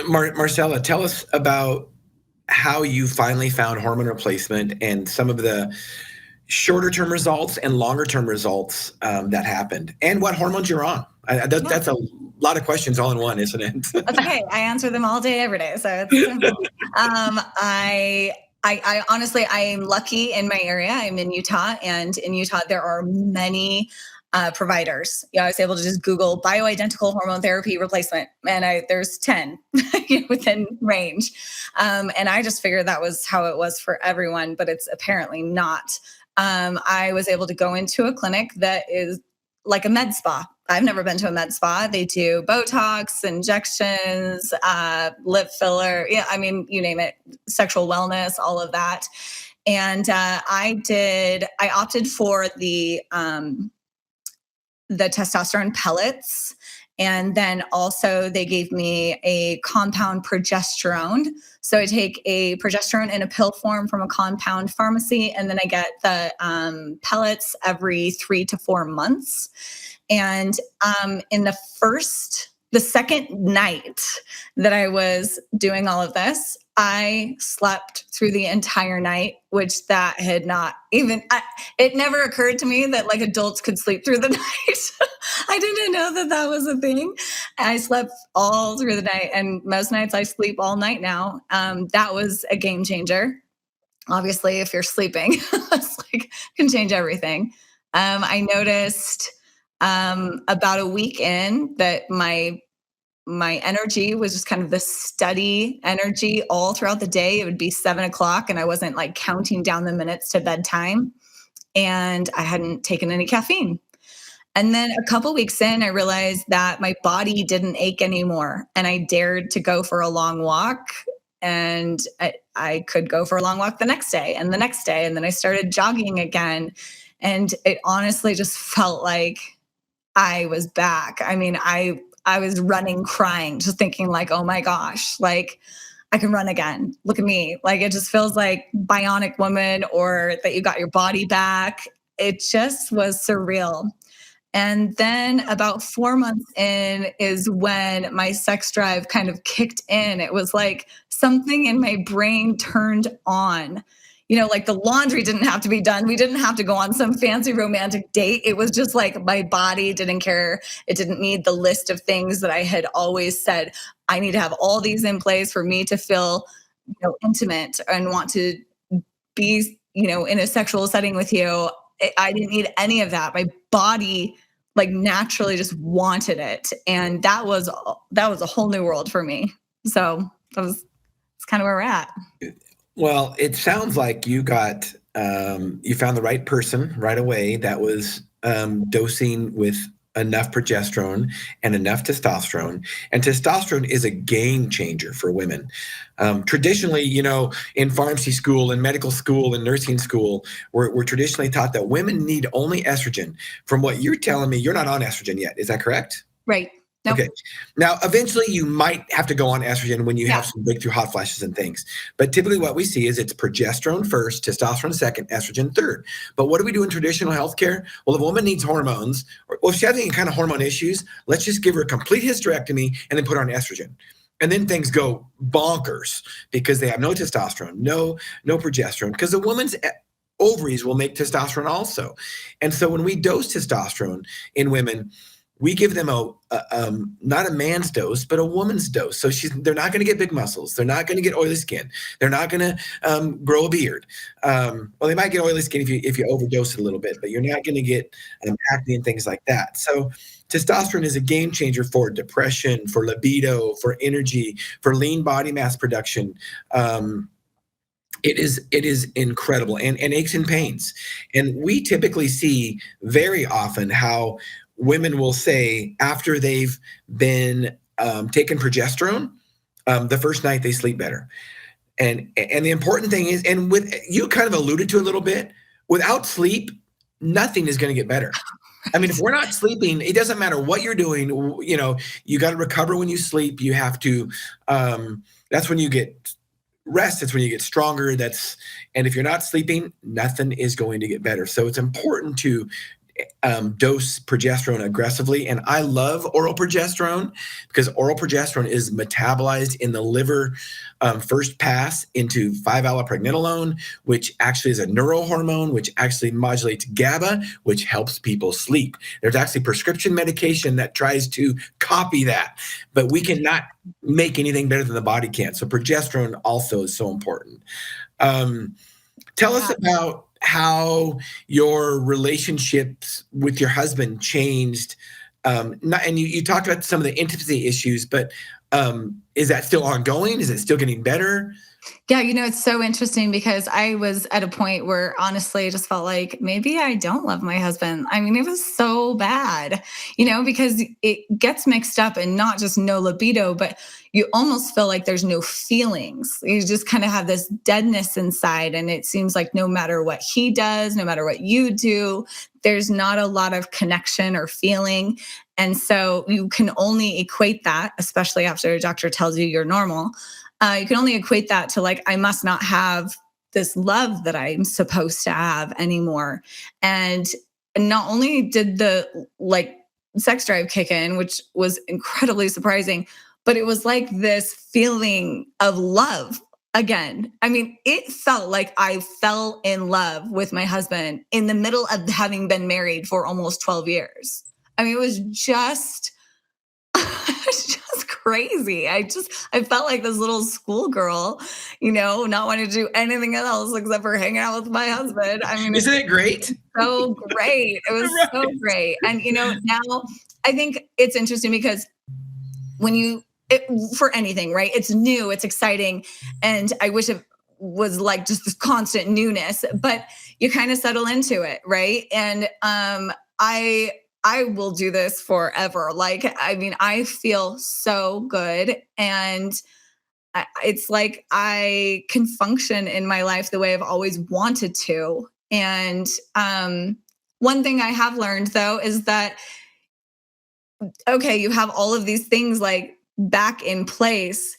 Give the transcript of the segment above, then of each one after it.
Marcella, tell us about how you finally found hormone replacement and some of the shorter term results and longer term results that happened, and what hormones you're on. Yeah. That's a lot of questions all in one, isn't it? That's okay. I answer them all day, every day. So it's simple. I honestly, I'm lucky in my area. I'm in Utah, and in Utah, there are many providers. I was able to just Google bioidentical hormone therapy replacement, and there's 10 within range. And I just figured that was how it was for everyone, but it's apparently not. I was able to go into a clinic that is like a med spa. I've never been to a med spa. They do Botox, injections, lip filler. Yeah, I mean, you name it, sexual wellness, all of that. And I opted for the testosterone pellets. And then also they gave me a compound progesterone. So I take a progesterone in a pill form from a compound pharmacy, and then I get the pellets every 3 to 4 months. And in the second night that I was doing all of this, I slept through the entire night, which that had not even, it never occurred to me that like adults could sleep through the night. I didn't know that that was a thing. I slept all through the night, and most nights I sleep all night now. That was a game changer. Obviously, if you're sleeping, it's like can change everything. I noticed about a week in that my energy was just kind of the steady energy all throughout the day. It would be 7:00 and I wasn't like counting down the minutes to bedtime, and I hadn't taken any caffeine. And then a couple weeks in, I realized that my body didn't ache anymore, and I dared to go for a long walk, and I could go for a long walk the next day and the next day. And then I started jogging again, and it honestly just felt like I was back. I mean, I was running, crying, just thinking like, oh my gosh, like I can run again. Look at me. Like it just feels like bionic woman, or that you got your body back. It just was surreal. And then about 4 months in is when my sex drive kind of kicked in. It was like something in my brain turned on. Like the laundry didn't have to be done. We didn't have to go on some fancy romantic date. It was just like my body didn't care. It didn't need the list of things that I had always said, I need to have all these in place for me to feel, intimate and want to be, in a sexual setting with you. I didn't need any of that. My body like naturally just wanted it. And that was a whole new world for me. So it's kind of where we're at. Well, it sounds like you got you found the right person right away that was dosing with enough progesterone and enough testosterone. And testosterone is a game changer for women. Traditionally, in pharmacy school and medical school and nursing school, we're traditionally taught that women need only estrogen. From what you're telling me, you're not on estrogen yet. Is that correct? Right. Nope. Okay. Now, eventually you might have to go on estrogen when you have some breakthrough hot flashes and things. But typically what we see is it's progesterone first, testosterone second, estrogen third. But what do we do in traditional healthcare? Well, if a woman needs hormones, or if she's having any kind of hormone issues, let's just give her a complete hysterectomy and then put her on estrogen. And then things go bonkers because they have no testosterone, no progesterone, because the woman's ovaries will make testosterone also. And so when we dose testosterone in women, we give them not a man's dose, but a woman's dose. So they're not going to get big muscles. They're not going to get oily skin. They're not going to grow a beard. Well, they might get oily skin if you overdose it a little bit, but you're not going to get acne and things like that. So testosterone is a game changer for depression, for libido, for energy, for lean body mass production. It is incredible, and aches and pains. And we typically see very often how women will say after they've been taken progesterone, the first night they sleep better. And the important thing is, and with you kind of alluded to a little bit, without sleep, nothing is going to get better. I mean, if we're not sleeping, it doesn't matter what you're doing. You got to recover when you sleep. You have to. That's when you get rest. It's when you get stronger. And if you're not sleeping, nothing is going to get better. So it's important to dose progesterone aggressively. And I love oral progesterone because oral progesterone is metabolized in the liver first pass into 5-allopregnenolone, which actually is a neurohormone, which actually modulates GABA, which helps people sleep. There's actually prescription medication that tries to copy that, but we cannot make anything better than the body can. So progesterone also is so important. Tell us about how your relationships with your husband changed. And you talked about some of the intimacy issues, but is that still ongoing? Is it still getting better? Yeah, it's so interesting because I was at a point where honestly I just felt like maybe I don't love my husband. I mean, it was so bad, because it gets mixed up and not just no libido, but you almost feel like there's no feelings. You just kind of have this deadness inside. And it seems like no matter what he does, no matter what you do, there's not a lot of connection or feeling. And so you can only equate that, especially after a doctor tells you you're normal. You can only equate that to like, I must not have this love that I'm supposed to have anymore. And not only did the sex drive kick in, which was incredibly surprising, but it was like this feeling of love again. I mean, it felt like I fell in love with my husband in the middle of having been married for almost 12 years. I mean, it was just crazy. I felt like this little schoolgirl, not wanting to do anything else except for hanging out with my husband. I mean, isn't it great? So great. It was so great. And, now I think it's interesting because for anything, right? It's new, it's exciting. And I wish it was like just this constant newness, but you kind of settle into it, right? And I will do this forever. I feel so good. And it's like I can function in my life the way I've always wanted to. And one thing I have learned though is that, okay, you have all of these things like back in place.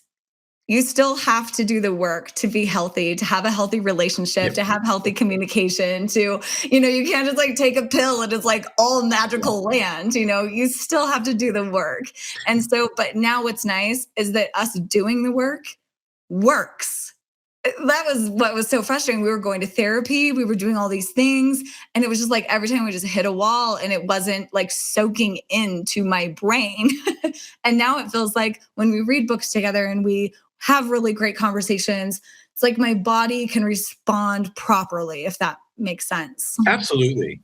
You still have to do the work to be healthy, to have a healthy relationship, to have healthy communication, you can't just like take a pill and it's like all magical land, you still have to do the work. And so, but now what's nice is that us doing the work works. That was what was so frustrating. We were going to therapy, we were doing all these things, and it was just like every time we just hit a wall and it wasn't like soaking into my brain. And now it feels like when we read books together and we have really great conversations, it's like my body can respond properly, if that makes sense. Absolutely.